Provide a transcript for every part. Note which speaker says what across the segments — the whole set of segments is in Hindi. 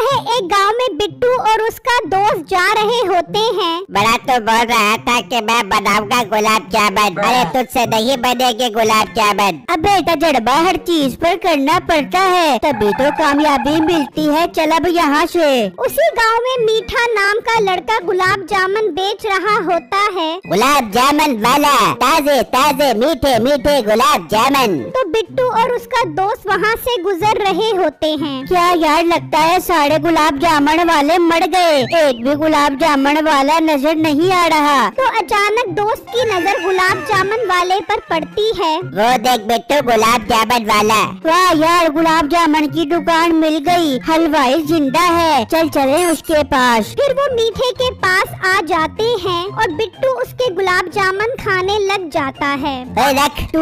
Speaker 1: है एक गांव में बिट्टू और उसका दोस्त जा रहे होते हैं।
Speaker 2: बड़ा तो बोल रहा था कि मैं बनाऊंगा गुलाब जामुन। अरे तुझसे नहीं बनेंगे गुलाब जामुन।
Speaker 3: अब बेटा जड़बा हर चीज पर करना पड़ता है तभी तो कामयाबी मिलती है। चल अब यहाँ से।
Speaker 1: उसी गांव में मीठा नाम का लड़का गुलाब जामुन बेच रहा होता है।
Speaker 2: गुलाब जामुन वाला, ताजे ताजे मीठे मीठे गुलाब जामुन।
Speaker 1: तो बिट्टू और उसका दोस्त वहाँ से गुजर रहे होते हैं।
Speaker 3: क्या यार, लगता है सारे गुलाब जामुन वाले मर गए, एक भी गुलाब जामुन वाला नजर नहीं आ रहा।
Speaker 1: तो अचानक दोस्त की नजर गुलाब जामुन वाले पर पड़ती है।
Speaker 2: वो देख बिट्टू, गुलाब जामुन वाला।
Speaker 3: वाह यार, गुलाब जामुन की दुकान मिल गई, हलवाई जिंदा है, चल चले उसके पास।
Speaker 1: फिर वो मीठे के पास आ जाते हैं और बिट्टू उसके गुलाब जामुन खाने लग जाता है।
Speaker 3: तू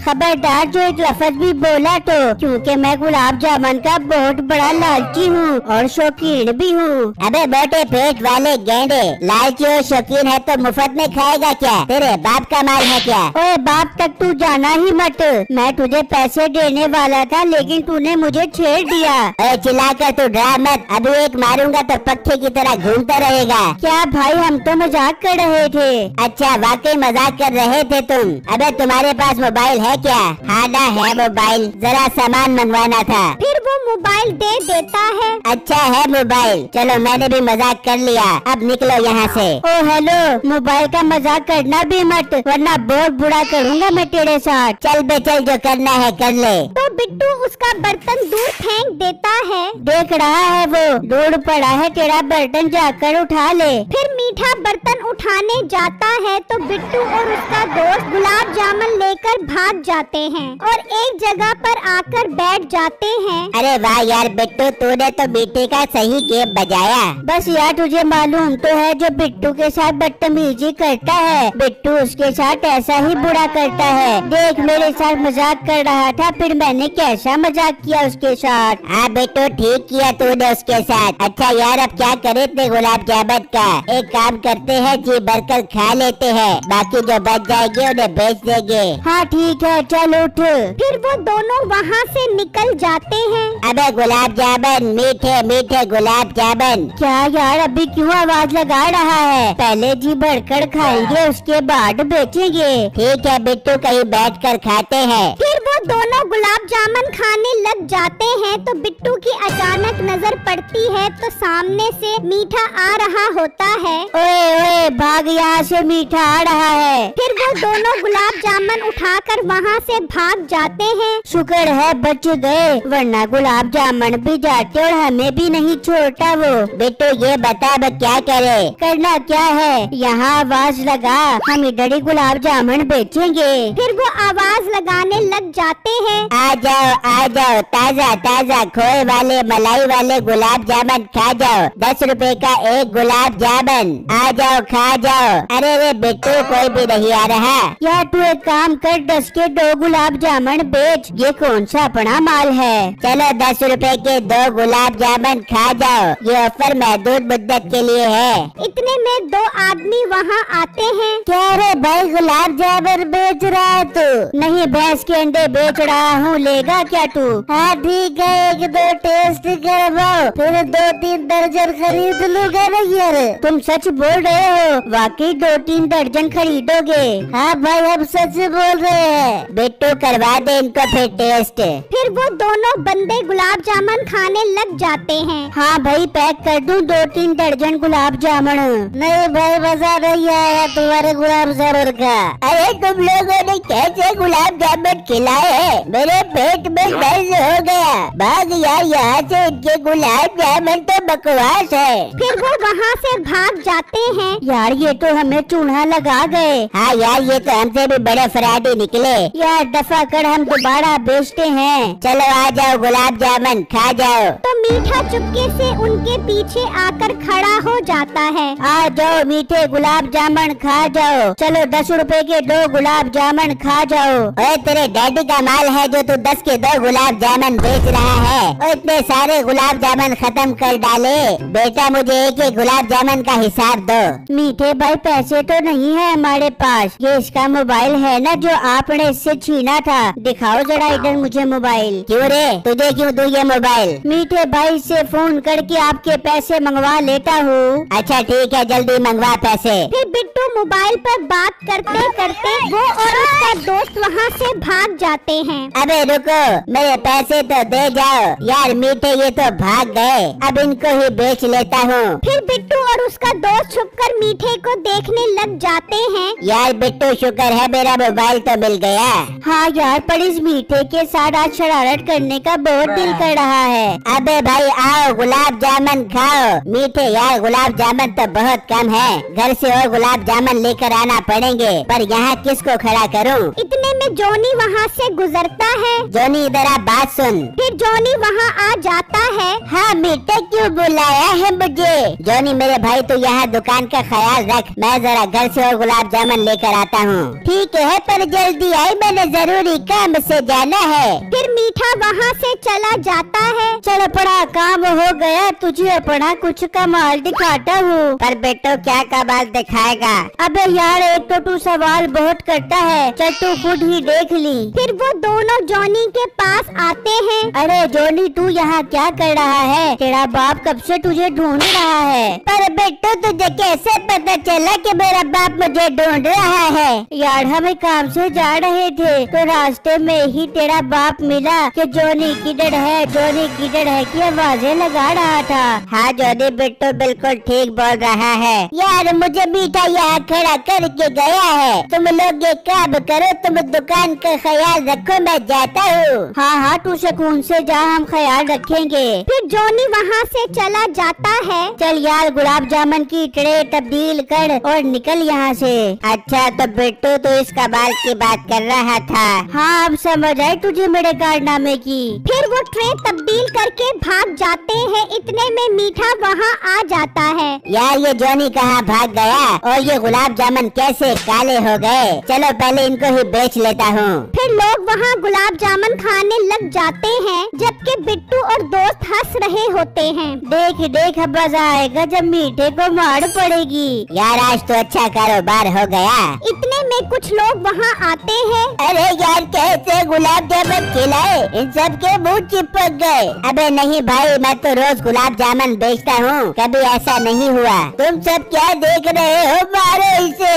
Speaker 3: खबरदार जो एक लफ्ज भी बोला तो, क्योंकि मैं गुलाब जामुन का बहुत बड़ा लालची हूँ और शौकीन भी हूँ।
Speaker 2: अबे मोटे पेट वाले गेंडे, लालची और शौकीन है तो मुफ्त में खाएगा क्या? तेरे बाप का माल है क्या?
Speaker 3: ओए बाप तक तू जाना ही मत, मैं तुझे पैसे देने वाला था लेकिन तूने मुझे छेड़ दिया।
Speaker 2: चिल्लाकर तू डरा मत, अभी एक मारूंगा तो पक्षी की तरह घूमता रहेगा।
Speaker 3: क्या भाई, हम तो मजाक कर रहे थे।
Speaker 2: अच्छा वाकई मजाक कर रहे थे तुम? अबे तुम्हारे पास मोबाइल है क्या? हाँ ना है मोबाइल, जरा सामान मंगवाना था।
Speaker 1: फिर वो मोबाइल दे देता है।
Speaker 2: अच्छा है मोबाइल, चलो मैंने भी मजाक कर लिया, अब निकलो यहाँ से।
Speaker 3: ओ हेलो, मोबाइल का मजाक करना भी मत वरना बहुत बुरा करूँगा मैं तेरे साथ।
Speaker 2: चल बे चल, जो करना है कर ले।
Speaker 1: तो बिट्टू उसका बर्तन दूर फेंक देता है।
Speaker 3: देख रहा है वो, दूर पड़ा है तेरा बर्तन, जाकर उठा ले।
Speaker 1: फिर मीठा बर्तन उठाने जाता है तो बिट्टू और उसका दोस्त गुलाब जामुन लेकर भाग जाते हैं और एक जगह पर आकर बैठ जाते हैं।
Speaker 2: अरे वाह यार बिट्टू, तूने तो मीठे का सही गेम बजाया।
Speaker 3: बस यार तुझे मालूम तो है, जो बिट्टू के साथ बदतमीजी करता है बिट्टू उसके साथ ऐसा ही बुरा करता है। देख मेरे साथ मजाक कर रहा था, फिर मैंने कैसा मजाक किया उसके साथ।
Speaker 2: हाँ बिट्टू, ठीक किया तूने उसके साथ। अच्छा यार, अब क्या करे इतने गुलाब जामुन का? एक काम करते हैं, जी भरकर खा लेते हैं, बाकी जो बच जाएंगे उन्हें बेच देंगे।
Speaker 3: हाँ ठीक है, चल उठ।
Speaker 1: फिर वो दोनों वहाँ से निकल जाते हैं।
Speaker 2: अबे गुलाब जामुन, मीठे मीठे गुलाब जामुन।
Speaker 3: क्या यार, अभी क्यों आवाज लगा रहा है? पहले जी भरकर खाएंगे उसके बाद बेचेंगे।
Speaker 2: ठीक है बिट्टू, कहीं बैठ कर खाते हैं।
Speaker 1: फिर वो दोनों गुलाब जामुन खाने लग जाते हैं तो बिट्टू की अचानक नजर पड़ती है तो सामने से मीठा आ रहा होता है।
Speaker 3: ओए ओए भाग, यहाँ से मीठा आ रहा है।
Speaker 1: फिर वो दोनों गुलाब जामुन उठाकर वहाँ से भाग जाते हैं।
Speaker 3: शुक्र है बच गए, वरना गुलाब जामुन भी जाते और हमें भी नहीं छोड़ता वो।
Speaker 2: बिट्टू ये बता अब क्या करे?
Speaker 3: करना क्या है, यहाँ आवाज लगा, हम इधर ही गुलाब जामुन बेचेंगे।
Speaker 1: फिर वो आवाज लगाने लग जाते हैं।
Speaker 2: आ जाओ, ताजा ताजा खोए वाले मलाई वाले गुलाब जामुन खा जाओ, 10 रुपए का एक गुलाब जामुन, आ जाओ खा जाओ। अरे रे बिट्टू, कोई भी नहीं आ रहा।
Speaker 3: यार तू एक काम कर, 10 के 2 गुलाब जामुन बेच, ये कौन सा अपना माल है।
Speaker 2: चलो 10 रुपए के 2 गुलाब जामुन खा जाओ, ये ऑफर महदूद मुद्दत के लिए है।
Speaker 1: इतने में 2 आदमी वहाँ आते हैं।
Speaker 3: क्या रे भाई, गुलाब जामुन बेच रहा है तू? नहीं, भैंस के अंडे बेच रहा हूँ, लेगा क्या तू? हाँ ठीक है, 1-2 टेस्ट करवाओ, फिर 2-3 दर्जन खरीद लूंगा ना यार। तुम सच बोल रहे हो? वाकई 2-3 दर्जन खरीदोगे? हाँ भाई, हम सच बोल रहे हैं।
Speaker 2: बिट्टू करवा दे इनको फिर टेस्ट।
Speaker 1: फिर वो दोनों बंदे गुलाब जामुन खाने लग जाते हैं।
Speaker 3: हाँ भाई, पैक कर दूं 2-3 दर्जन गुलाब जामुन?
Speaker 2: नहीं भाई, मजा नहीं आया तुम्हारे गुलाब जामुन का। अरे तुम लोगों ने कैसे गुलाब जामुन खिलाए हैं? मेरे पेट में दर्द हो गया। भाग यार यहाँ से, इनके गुलाब जामुन तो बकवास है।
Speaker 1: फिर वो वहाँ से भाग जाते हैं।
Speaker 3: यार ये तो हमें चूल्हा लगा गए।
Speaker 2: हाँ यार, ये तो हमसे भी बड़े फराडी निकले।
Speaker 3: यार दफा कर, हम दोबारा बेचते हैं।
Speaker 2: चलो आ जाओ, गुलाब जामुन खा जाओ।
Speaker 1: तो मीठा चुपके से उनके पीछे आकर खड़ा हो जाता है।
Speaker 3: आ जाओ मीठे, गुलाब जामुन खा जाओ। चलो 10 रुपए के 2 गुलाब जामुन खा जाओ।
Speaker 2: ओए तेरे डैडी का माल है जो तू 10 के 2 गुलाब जामुन बेच रहा है। और इतने सारे सारे गुलाब जामुन खत्म कर डाले। बेटा मुझे एक एक गुलाब जामुन का हिसाब दो।
Speaker 3: मीठे भाई पैसे तो नहीं है हमारे पास, ये इसका मोबाइल है ना जो आपने इससे छीना था, दिखाओ जरा इधर मुझे मोबाइल।
Speaker 2: क्यों रे, तुझे क्यों दूं ये मोबाइल?
Speaker 3: मीठे भाई से फोन करके आपके पैसे मंगवा लेता हूँ।
Speaker 2: अच्छा ठीक है, जल्दी मंगवा पैसे।
Speaker 1: फिर बिट्टू मोबाइल पर बात करते करते वो और उसका दोस्त वहाँ से भाग जाते हैं।
Speaker 2: अबे रुको, मेरे पैसे तो दे जाओ यार। मीठे ये तो भाग गए, अब इनको ही बेच लेता हूँ।
Speaker 1: फिर बिट्टू और उसका दोस्त छुपकर मीठे को देखने लग जाते हैं।
Speaker 2: यार बिट्टू शुक्र है मेरा मोबाइल तो मिल गया।
Speaker 3: हाँ यार, पर इस मीठे के साथ आज शरारत करने का बहुत दिल कर रहा है।
Speaker 2: अबे भाई आओ गुलाब जामुन खाओ। मीठे यार गुलाब जामुन तो बहुत कम है, घर से और गुलाब जामुन लेकर आना पड़ेंगे, पर यहाँ किसको खड़ा करूँ?
Speaker 1: इतने में जॉनी वहाँ से गुजरता है।
Speaker 2: जॉनी इधर आ, बात सुन।
Speaker 1: फिर जॉनी वहाँ आ जाता है।
Speaker 2: हाँ मीठे क्यों बुलाया है मुझे? जॉनी मेरे भाई तू यहाँ दुकान का ख्याल रख, मैं जरा घर से और गुलाब जामुन लेकर आता हूँ। ठीक है पर जल्दी आई, मैंने जरूरी काम से जाना है।
Speaker 1: फिर मीठा वहाँ से चला जाता है।
Speaker 3: चल पड़ा, काम हो गया, तुझे अपना कुछ कमाल दिखाता हूँ।
Speaker 2: पर बेटो क्या कमाल दिखाएगा?
Speaker 3: अबे यार एक तो तू सवाल बहुत करता है, चल तू खुद ही देख ली।
Speaker 1: फिर वो दोनों जॉनी के पास आते हैं।
Speaker 3: अरे जॉनी तू यहाँ क्या कर रहा है? तेरा बाप कब से तुझे ढूंढ रहा है।
Speaker 2: पर बेटो तुझे कैसे पता चला कि मेरा बाप मुझे ढूंढ रहा है?
Speaker 3: यार हम काम से जा रहे थे तो रास्ते में ही तेरा बाप मिला कि जॉनी किधर है, जॉनी किधर है की आवाजें लगा रहा था।
Speaker 2: हाँ जॉनी बिट्टू बिल्कुल ठीक बोल रहा है। यार मुझे मीठा यहाँ खड़ा करके गया है। तुम लोग एक काम करो, तुम दुकान का ख्याल रखो, मैं जाता हूँ।
Speaker 3: हाँ हाँ तू सुकून से जा, हम ख्याल रखेंगे।
Speaker 1: फिर जॉनी वहाँ से चला जाता है।
Speaker 3: चल यार गुलाब जामुन की ट्रे तब्दील कर और निकल यहाँ से।
Speaker 2: अच्छा तो बिट्टू तो इस कमाल की बात कर रहा था।
Speaker 3: हाँ अब समझ आई तुझे मेरे कारनामे की।
Speaker 1: फिर वो ट्रे तब्दील करके भाग जाते हैं। इतने में मीठा वहाँ आ जाता है।
Speaker 2: यार ये जॉनी कहाँ भाग गया और ये गुलाब जामुन कैसे काले हो गए? चलो पहले इनको ही बेच लेता हूँ।
Speaker 1: फिर लोग वहाँ गुलाब जामुन खाने लग जाते हैं, जबकि बिट्टू और दोस्त हंस रहे होते हैं।
Speaker 3: देख देख अब मजा आएगा जब मीठे को मार पड़ेगी।
Speaker 2: यार आज तो अच्छा कारोबार हो गया।
Speaker 1: इतने में कुछ लोग वहाँ आते हैं।
Speaker 2: अरे यार कैसे गुलाब जामुन खिलाए, इन सब के मुँह चिपक गए। अबे नहीं भाई, मैं तो रोज गुलाब जामुन बेचता हूँ, कभी ऐसा नहीं हुआ। तुम सब क्या देख रहे हो, मारो इसे।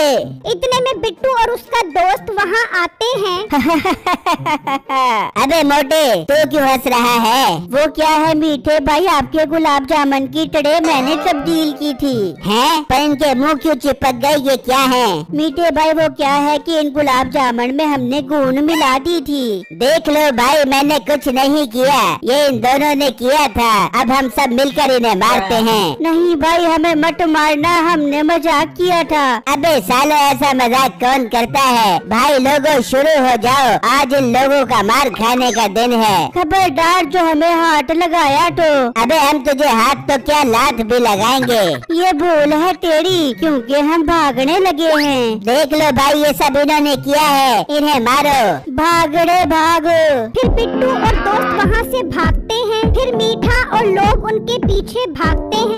Speaker 1: इतने में बिट्टू और उसका दोस्त वहाँ आते हैं।
Speaker 2: अबे मोटे तू क्यों हंस रहा है?
Speaker 3: वो क्या है मीठे भाई, आपके गुलाब जामुन की ट्रे मैंने तब्दील की थी।
Speaker 2: हैं? पर इनके मुंह क्यों चिपक गए, ये क्या है?
Speaker 3: मीठे भाई वो क्या है कि इन गुलाब जामुन में हमने गूंद मिला दी थी।
Speaker 2: देख लो भाई मैंने कुछ नहीं किया, ये इन दोनों ने किया था। अब हम सब मिलकर इन्हें मारते हैं।
Speaker 3: नहीं भाई हमें मत मारना, हमने मजाक किया था।
Speaker 2: अबे सालो ऐसा मजाक कौन करता है? भाई लोगों शुरू हो जाओ, आज इन लोगों का मार खाने का दिन है।
Speaker 3: खबरदार जो हमें हाथ लगाया तो।
Speaker 2: अबे हम तुझे हाथ तो क्या लात भी लगाएंगे।
Speaker 3: ये भूल है तेरी, क्योंकि हम भागने लगे हैं।
Speaker 2: देख लो भाई ये सब इन्होंने किया है, इन्हें मारो।
Speaker 3: भागड़े भागो।
Speaker 1: फिर बिट्टू और दोस्त वहाँ से भागते हैं। फिर मीठा और लोग उनके पीछे भागते हैं।